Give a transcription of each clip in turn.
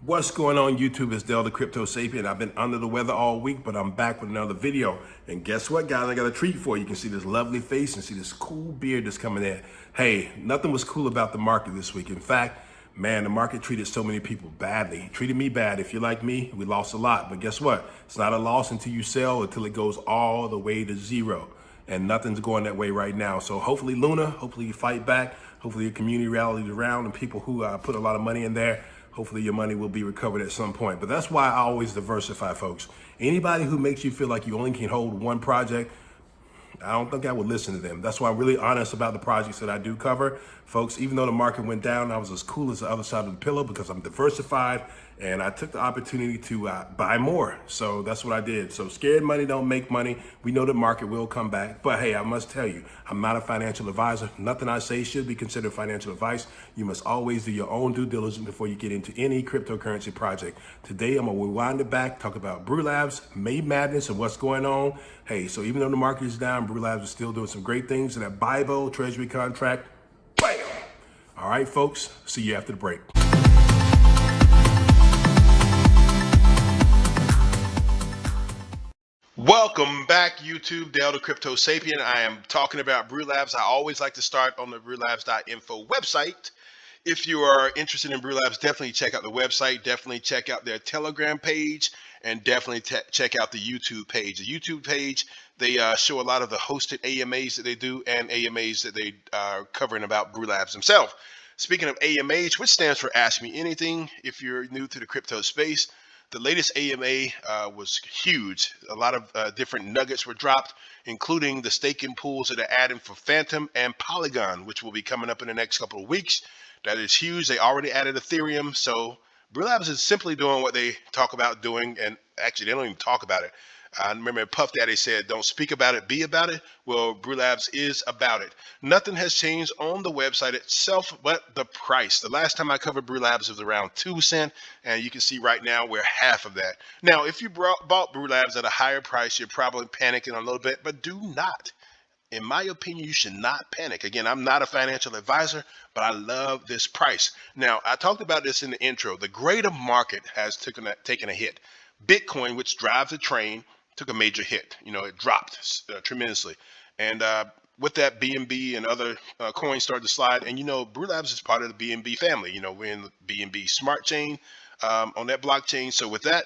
What's going on YouTube? It's Dell the Crypto Sapien. I've been under the weather all week, but I'm back with another video. And guess what, guys? I got a treat for you. You can see this lovely face and see this cool beard that's coming in. Hey, nothing was cool about the market this week. In fact, man, the market treated so many people badly. It treated me bad. If you're like me, we lost a lot. But guess what? It's not a loss until you sell, until it goes all the way to zero. And nothing's going that way right now. So hopefully Luna, hopefully you fight back. Hopefully your community rallies around and people who put a lot of money in there, hopefully your money will be recovered at some point. But that's why I always diversify, folks. Anybody who makes you feel like you only can hold one project, I don't think I would listen to them. That's why I'm really honest about the projects that I do cover. Folks, even though the market went down, I was as cool as the other side of the pillow because I'm diversified and I took the opportunity to buy more. So that's what I did. So scared money don't make money. We know the market will come back. But hey, I must tell you, I'm not a financial advisor. Nothing I say should be considered financial advice. You must always do your own due diligence before you get into any cryptocurrency project. Today, I'm going to rewind it back, talk about Brewlabs, May Madness, and what's going on. Hey, so even though the market is down, Brewlabs is still doing some great things in that BIBO, Treasury Contract. Bam! All right, folks, see you after the break. Welcome back, YouTube. Dale the Crypto Sapien. I am talking about Brewlabs. I always like to start on the brewlabs.info website. If you are interested in Brewlabs, definitely check out the website. Definitely check out their Telegram page, and definitely check out the YouTube page. The YouTube page, they show a lot of the hosted AMAs that they do and AMAs that they are covering about Brewlabs themselves. Speaking of AMH, which stands for Ask Me Anything, if you're new to the crypto space, the latest AMA was huge. A lot of different nuggets were dropped, including the staking pools that are adding for Phantom and Polygon, which will be coming up in the next couple of weeks. That is huge. They already added Ethereum. So Brewlabs is simply doing what they talk about doing. And actually, they don't even talk about it. I remember Puff Daddy said, don't speak about it, be about it. Well, Brewlabs is about it. Nothing has changed on the website itself but the price. The last time I covered Brewlabs was around 2 cents, and you can see right now we're half of that. Now, if you bought Brewlabs at a higher price, you're probably panicking a little bit, but do not. In my opinion, you should not panic. Again, I'm not a financial advisor, but I love this price. Now, I talked about this in the intro. The greater market has taken a hit. Bitcoin, which drives the train, took a major hit. It dropped tremendously. And with that, BNB and other coins started to slide. And, Brewlabs is part of the BNB family. We're in the BNB smart chain on that blockchain. So with that,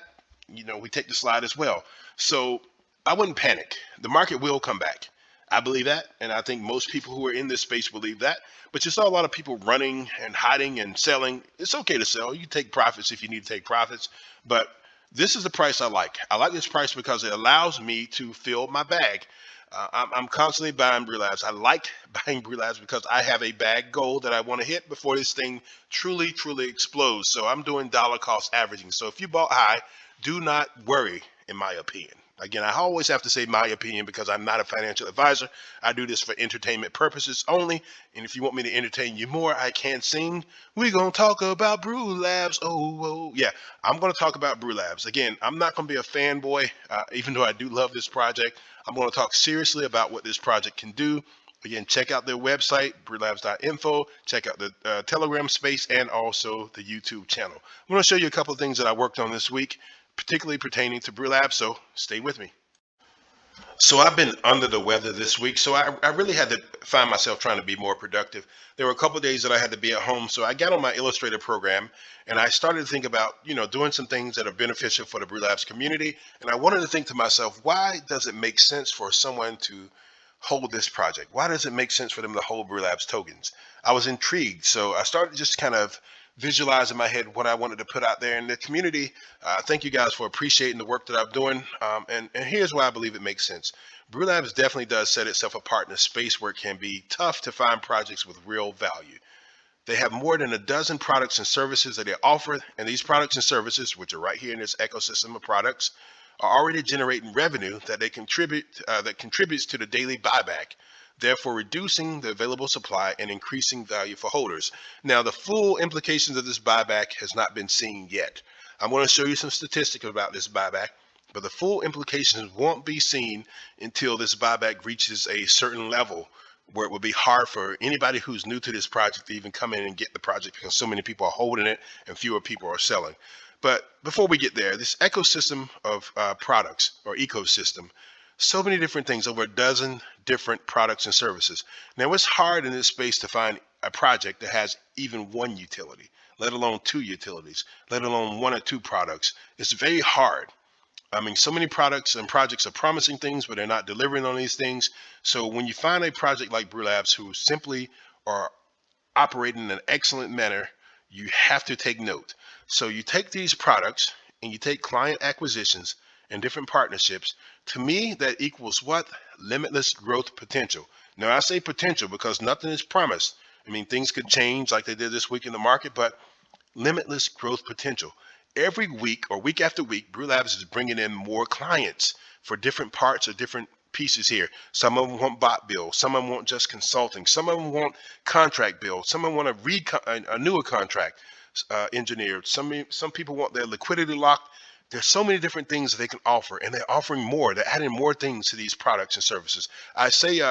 we take the slide as well. So I wouldn't panic. The market will come back. I believe that, and I think most people who are in this space believe that. But you saw a lot of people running and hiding and selling. It's okay to sell. You take profits if you need to take profits. But this is the price I like. I like this price because it allows me to fill my bag. I'm constantly buying Brewlabs. I like buying Brewlabs because I have a bag goal that I want to hit before this thing truly explodes. So I'm doing dollar cost averaging. So if you bought high, do not worry, in my opinion. Again, I always have to say my opinion because I'm not a financial advisor. I do this for entertainment purposes only. And if you want me to entertain you more, I can sing. We're going to talk about Brewlabs. Oh, yeah. I'm going to talk about Brewlabs. Again, I'm not going to be a fanboy, even though I do love this project. I'm going to talk seriously about what this project can do. Again, check out their website, brewlabs.info. Check out the Telegram space and also the YouTube channel. I'm going to show you a couple of things that I worked on this week, particularly pertaining to Brewlabs, so stay with me. So I've been under the weather this week, so I really had to find myself trying to be more productive. There were a couple of days that I had to be at home, so I got on my Illustrator program and I started to think about, doing some things that are beneficial for the Brewlabs community. And I wanted to think to myself, why does it make sense for someone to hold this project? Why does it make sense for them to hold Brewlabs tokens? I was intrigued, so I started just kind of visualize in my head what I wanted to put out there in the community. Thank you guys for appreciating the work that I'm doing. And here's why I believe it makes sense. Brewlabs definitely does set itself apart in a space where it can be tough to find projects with real value. They have more than a dozen products and services that they offer, and these products and services, which are right here in this ecosystem of products, are already generating revenue that they contributes to the daily buyback, therefore reducing the available supply and increasing value for holders. Now, the full implications of this buyback has not been seen yet. I'm going to show you some statistics about this buyback, but the full implications won't be seen until this buyback reaches a certain level where it would be hard for anybody who's new to this project to even come in and get the project because so many people are holding it and fewer people are selling. But before we get there, this ecosystem of products or ecosystem, so many different things, over a dozen different products and services. Now, it's hard in this space to find a project that has even one utility, let alone two utilities, let alone one or two products. It's very hard. I mean, so many products and projects are promising things, but they're not delivering on these things. So when you find a project like Brewlabs who simply are operating in an excellent manner, you have to take note. So you take these products and you take client acquisitions and different partnerships. To me, that equals what? Limitless growth potential. Now, I say potential because nothing is promised. I mean, things could change like they did this week in the market, but limitless growth potential. Every week or week after week, Brewlabs is bringing in more clients for different parts or different pieces here. Some of them want bot build, some of them want just consulting, some of them want contract build, some of them want a newer contract engineered. Some people want their liquidity locked. There's so many different things that they can offer, and they're offering more. They're adding more things to these products and services. I say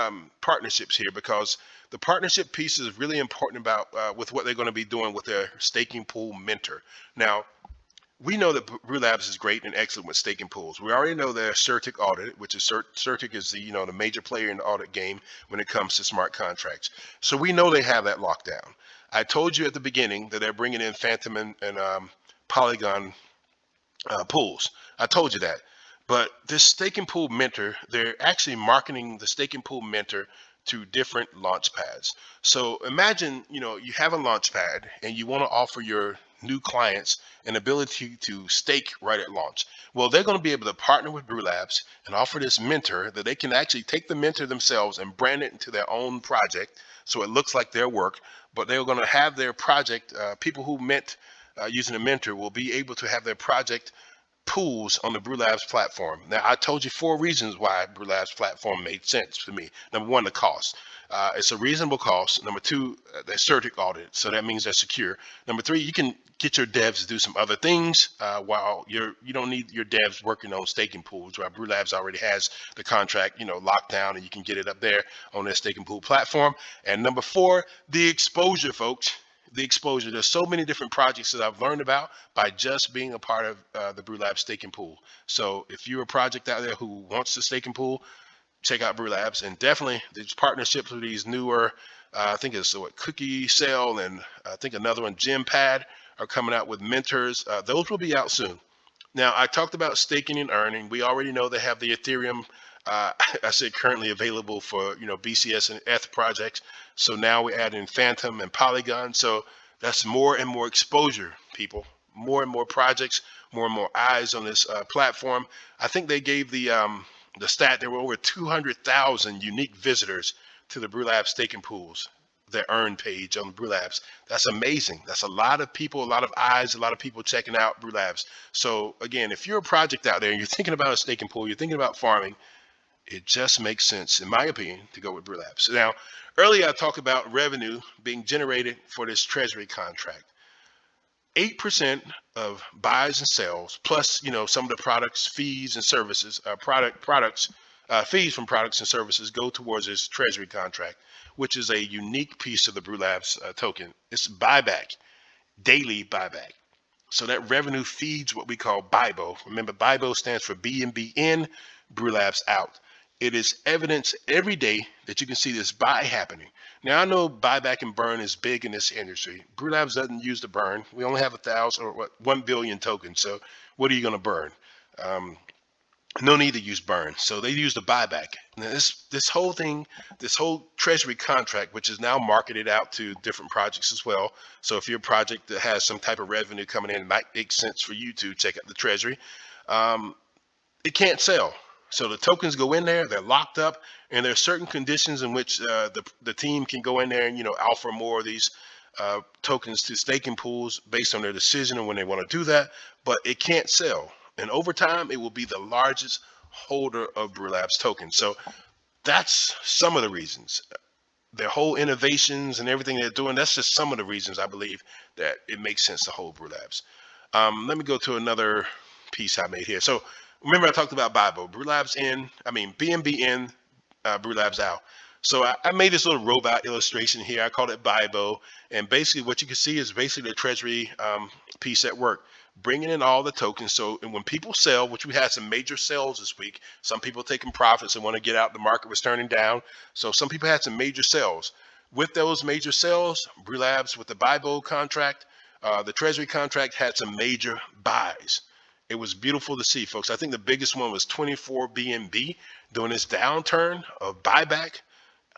partnerships here because the partnership piece is really important about with what they're going to be doing with their staking pool mentor. Now, we know that Brewlabs is great and excellent with staking pools. We already know they're CertiK audited, which is CertiK is the major player in the audit game when it comes to smart contracts. So we know they have that locked down. I told you at the beginning that they're bringing in Phantom and Polygon pools. I told you that. But this staking pool mentor, they're actually marketing the staking pool mentor to different launch pads. So imagine, you have a launch pad and you want to offer your new clients an ability to stake right at launch. Well, they're going to be able to partner with Brewlabs and offer this mentor that they can actually take the mentor themselves and brand it into their own project so it looks like their work, but they're going to have their project, people who mint using a mentor will be able to have their project pools on the Brewlabs platform. Now, I told you 4 reasons why Brewlabs platform made sense for me. Number 1, the cost. It's a reasonable cost. Number 2, they're CertiK audit, so that means they're secure. Number 3, you can get your devs to do some other things while you don't need your devs working on staking pools. While Brewlabs already has the contract, locked down, and you can get it up there on their staking pool platform. And number 4, the exposure, folks. The exposure. There's so many different projects that I've learned about by just being a part of the Brewlabs staking pool. So if you're a project out there who wants to staking pool, check out Brewlabs, and definitely these partnerships with these newer, I think it's Cookie Cell and I think another one, Pad, are coming out with mentors. Those will be out soon. Now, I talked about staking and earning. We already know they have the Ethereum. I said currently available for BCS and ETH projects. So now we're adding Phantom and Polygon. So that's more and more exposure, people. More and more projects, more and more eyes on this platform. I think they gave the stat there were over 200,000 unique visitors to the Brewlabs staking pools, their earn page on Brewlabs. That's amazing. That's a lot of people, a lot of eyes, a lot of people checking out Brewlabs. So again, if you're a project out there and you're thinking about a staking pool, you're thinking about farming, it just makes sense, in my opinion, to go with Brewlabs. Now, earlier I talked about revenue being generated for this Treasury contract. 8% of buys and sales, plus some of the products, fees and services, fees from products and services go towards this Treasury contract, which is a unique piece of the Brewlabs token. It's buyback, daily buyback. So that revenue feeds what we call BIBO. Remember, BIBO stands for BNB in, Brewlabs out. It is evidence every day that you can see this buy happening. Now, I know buyback and burn is big in this industry. Brewlabs doesn't use the burn. We only have 1 billion tokens. So what are you going to burn? No need to use burn. So they use the buyback. Now this whole thing, this whole Treasury contract, which is now marketed out to different projects as well. So if you're a project that has some type of revenue coming in, it might make sense for you to check out the Treasury. It can't sell. So the tokens go in there, they're locked up, and there are certain conditions in which the team can go in there and offer more of these tokens to staking pools based on their decision and when they want to do that. But it can't sell, and over time, it will be the largest holder of Brewlabs tokens. So that's some of the reasons. Their whole innovations and everything they're doing, that's just some of the reasons I believe that it makes sense to hold Brewlabs. Let me go to another piece I made here. So remember I talked about BIBO, BNB in, Brewlabs out. So I made this little robot illustration here. I called it BIBO. And basically what you can see is basically the Treasury piece at work, bringing in all the tokens. So and when people sell, which we had some major sales this week, some people taking profits and want to get out, the market was turning down. So some people had some major sales. With those major sales, Brewlabs with the BIBO contract, the Treasury contract had some major buys. It was beautiful to see, folks. I think the biggest one was 24 BNB during this downturn of buyback.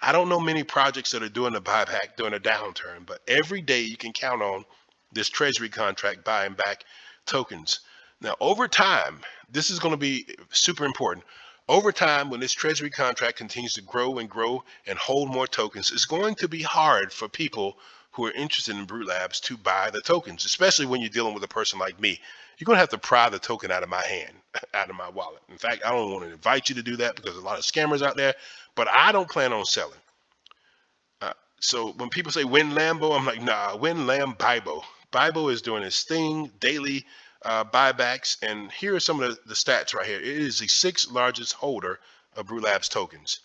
I don't know many projects that are doing a buyback during a downturn, but every day you can count on this Treasury contract buying back tokens. Now, over time, this is going to be super important. Over time, when this Treasury contract continues to grow and hold more tokens, it's going to be hard for people who are interested in Brewlabs to buy the tokens, especially when you're dealing with a person like me. You're going to have to pry the token out of my hand, out of my wallet. In fact, I don't want to invite you to do that because there's a lot of scammers out there, but I don't plan on selling. So when people say win Lambo, I'm like, nah, win Lamb BIBO. BIBO is doing its thing, daily buybacks. And here are some of the stats right here. It is the sixth largest holder of Brewlabs tokens.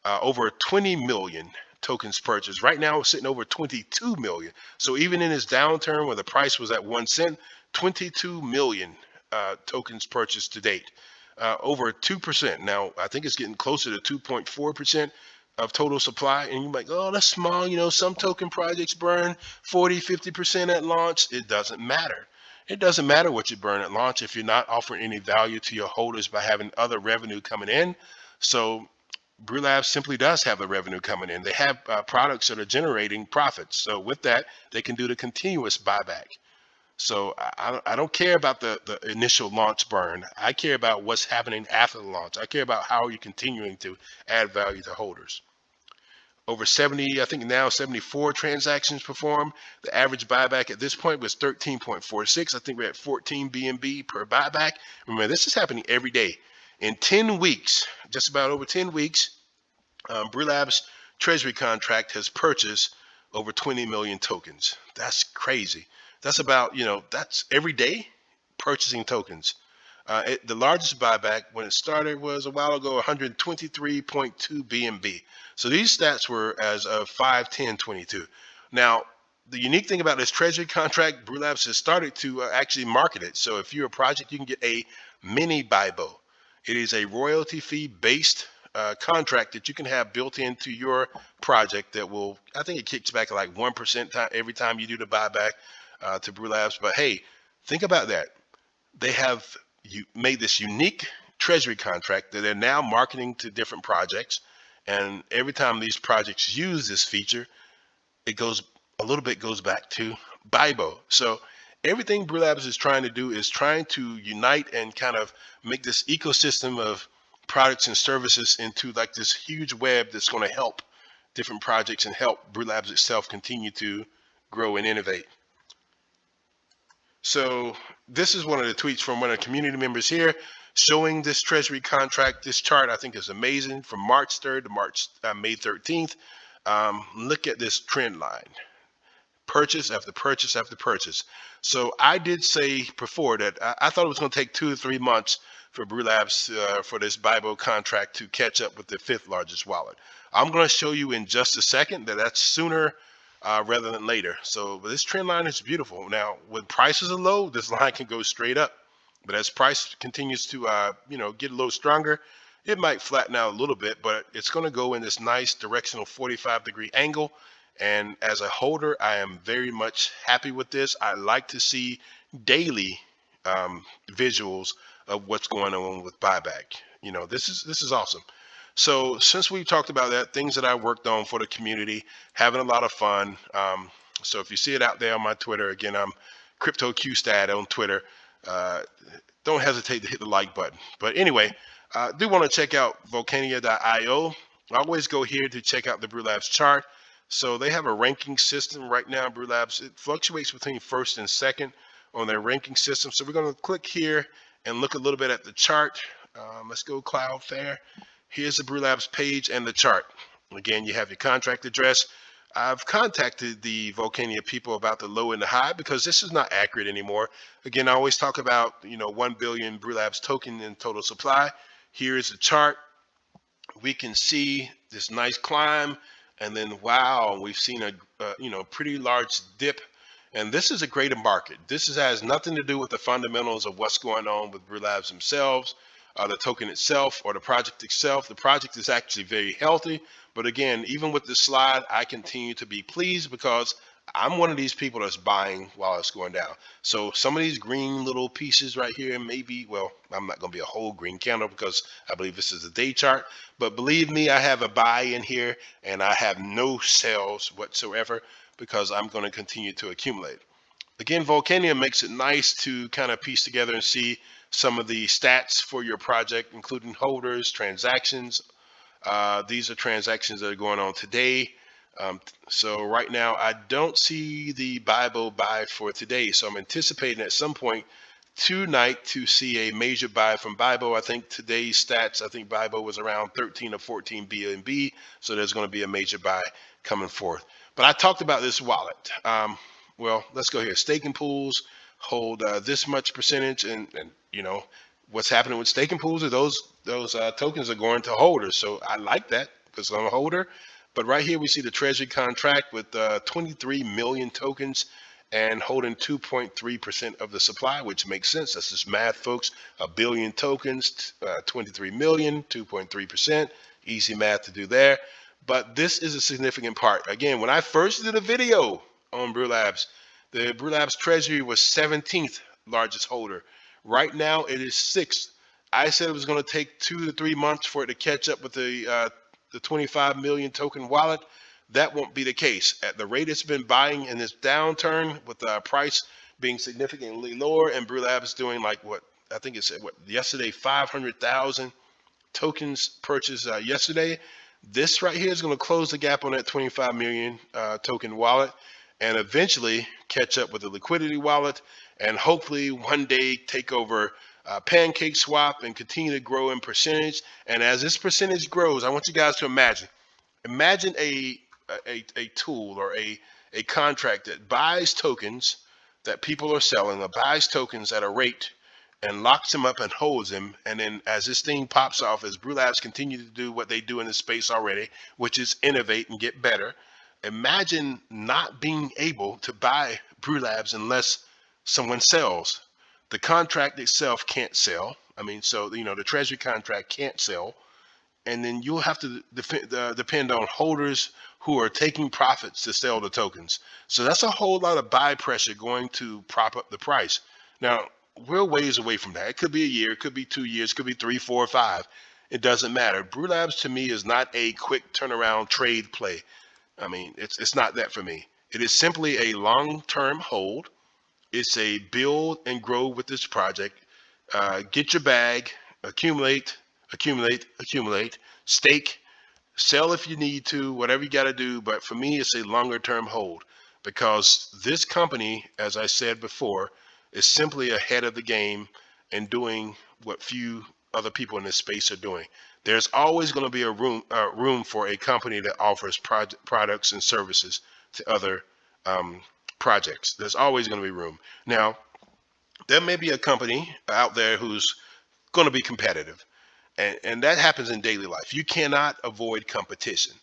Over 20 million tokens purchased. Right now, it's sitting over 22 million. So even in this downturn where the price was at 1 cent, 22 million tokens purchased to date. Over 2%. Now, I think it's getting closer to 2.4% of total supply. And you're like, oh, that's small. You know, some token projects burn 40, 50% at launch. It doesn't matter. It doesn't matter what you burn at launch if you're not offering any value to your holders by having other revenue coming in. So Brewlabs simply does have the revenue coming in. They have products that are generating profits. So with that, they can do the continuous buyback. So I don't care about the initial launch burn. I care about what's happening after the launch. I care about how you're continuing to add value to holders. Over 70, I think now 74 transactions performed. The average buyback at this point was 13.46. I think we're at 14 BNB per buyback. Remember, this is happening every day. In 10 weeks, just about over 10 weeks, Brewlabs Treasury contract has purchased over 20 million tokens. That's crazy. That's about, that's every day purchasing tokens. The largest buyback when it started was a while ago, 123.2 BNB. So these stats were as of 5/10/22. Now, the unique thing about this Treasury contract, Brewlabs has started to actually market it. So if you're a project, you can get a mini BIBO. It is a royalty fee based contract that you can have built into your project that will, I think it kicks back like 1% every time you do the buyback to Brewlabs. But hey, think about that. They have made this unique Treasury contract that they're now marketing to different projects. And every time these projects use this feature, it goes a little bit goes back to BIBO. So everything Brewlabs is trying to do is trying to unite and kind of make this ecosystem of products and services into like this huge web that's going to help different projects and help Brewlabs itself continue to grow and innovate. So this is one of the tweets from one of the community members here showing this Treasury contract. This chart I think is amazing from March 3rd to May 13th. Look at this trend line. Purchase after purchase after purchase. So I did say before that I thought it was going to take 2 to 3 months for Brewlabs for this BIBO contract to catch up with the 5th largest wallet. I'm going to show you in just a second that that's sooner rather than later. So this trend line is beautiful. Now, when prices are low, this line can go straight up. But as price continues to get a little stronger, it might flatten out a little bit, but it's going to go in this nice directional 45-degree angle. And as a holder, I am very much happy with this. I like to see daily visuals of what's going on with buyback. This is awesome. So since we've talked about that, things that I worked on for the community, having a lot of fun. So if you see it out there on my Twitter, again, I'm CryptoQStat on Twitter. Don't hesitate to hit the like button. But anyway, I do want to check out Volcania.io. I always go here to check out the Brewlabs chart. So they have a ranking system right now. Brewlabs, it fluctuates between first and second on their ranking system. So we're going to click here and look a little bit at the chart. Let's go Cloudflare. Here's the Brewlabs page and the chart. Again, you have your contract address. I've contacted the Volcania people about the low and the high because this is not accurate anymore. Again, I always talk about 1 billion Brewlabs token in total supply. Here is the chart. we can see this nice climb, and then wow, we've seen a pretty large dip. And this is a great market. Has nothing to do with the fundamentals of what's going on with Brewlabs themselves, the token itself, or the project itself. The project is actually very healthy. But again, even with this slide, I continue to be pleased because I'm one of these people that's buying while it's going down. So some of these green little pieces right here, maybe, well, I'm not going to be a whole green candle because I believe this is a day chart. But believe me, I have a buy in here and I have no sales whatsoever because I'm going to continue to accumulate. Again, Volcanium makes it nice to kind of piece together and see some of the stats for your project, including holders, transactions. These are transactions that are going on today. So right now, I don't see the BIBO buy for today. So I'm anticipating at some point tonight to see a major buy from BIBO. I think today's stats, I think BIBO was around 13 or 14 BNB. So there's going to be a major buy coming forth. But I talked about this wallet. Well, let's go here. Staking pools hold this much percentage, and you know what's happening with staking pools are those tokens are going to holders. So I like that because I'm a holder. But right here we see the Treasury contract with 23 million tokens and holding 2.3% of the supply, which makes sense. That's just math, folks. A billion tokens, 23 million, 2.3%. Easy math to do there. But this is a significant part. Again, when I first did a video on Brewlabs, the Brewlabs Treasury was 17th largest holder. Right now it is 6th. I said it was going to take 2 to 3 months for it to catch up with the 25 million token wallet. That won't be the case. At the rate it's been buying in this downturn, with the price being significantly lower, and Brewlabs doing like what I think it said yesterday, 500,000 tokens purchased yesterday. This right here is going to close the gap on that 25 million token wallet and eventually catch up with the liquidity wallet, and hopefully one day take over Pancake Swap and continue to grow in percentage. And as this percentage grows, I want you guys to imagine a tool or a contract that buys tokens that people are selling, or buys tokens at a rate and locks them up and holds them. And then as this thing pops off, as Brewlabs continue to do what they do in this space already, which is innovate and get better, imagine not being able to buy Brewlabs unless someone sells. The contract itself can't sell. I mean, so, the Treasury contract can't sell. And then you'll have to depend on holders who are taking profits to sell the tokens. So that's a whole lot of buy pressure going to prop up the price. Now, we're ways away from that. It could be a year, it could be 2 years, it could be 3, 4, 5. It doesn't matter. Brewlabs to me is not a quick turnaround trade play. I mean, it's not that for me. It is simply a long-term hold. It's a build and grow with this project. Get your bag, accumulate, stake, sell if you need to, whatever you got to do. But for me, it's a longer term hold because this company, as I said before, is simply ahead of the game and doing what few other people in this space are doing. There's always going to be a room for a company that offers products and services to other projects. There's always going to be room. Now, there may be a company out there who's going to be competitive. And that happens in daily life. You cannot avoid competition.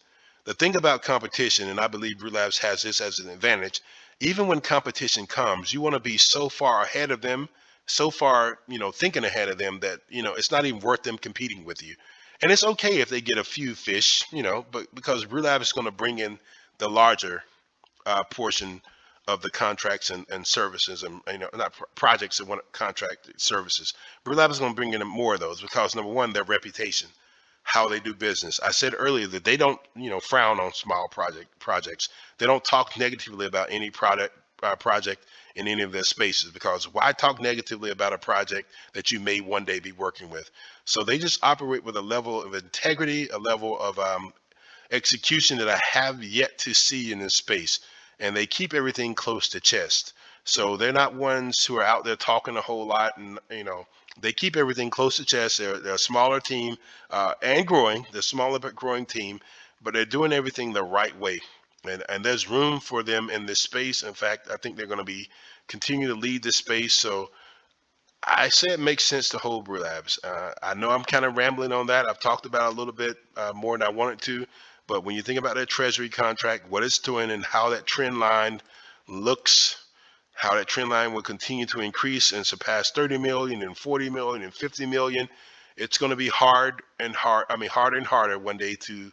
The thing about competition, and I believe Brewlabs has this as an advantage, even when competition comes, you want to be so far ahead of them, so far, thinking ahead of them that, it's not even worth them competing with you. And it's okay if they get a few fish, but because Brewlabs is going to bring in the larger portion of the contracts and services, and not projects and contract services. Brewlabs is going to bring in more of those because, number one, their reputation, how they do business. I said earlier that they don't frown on small projects. They don't talk negatively about any project in any of their spaces, because why talk negatively about a project that you may one day be working with? So they just operate with a level of integrity, a level of execution that I have yet to see in this space. And they keep everything close to chest. So they're not ones who are out there talking a whole lot, and they keep everything close to chest. They're a smaller team and growing. They're a smaller but growing team, but they're doing everything the right way. And there's room for them in this space. In fact, I think they're going to be continue to lead this space. So I say it makes sense to hold Brewlabs. I know I'm kind of rambling on that. I've talked about it a little bit more than I wanted to, but when you think about that Treasury contract, what it's doing and how that trend line looks, how that trend line will continue to increase and surpass 30 million and 40 million and 50 million, it's going to be harder and harder one day to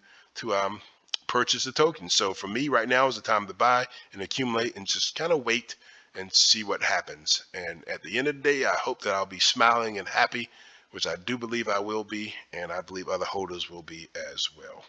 purchase the token. So for me right now is the time to buy and accumulate and just kind of wait and see what happens. And at the end of the day, I hope that I'll be smiling and happy, which I do believe I will be, and I believe other holders will be as well.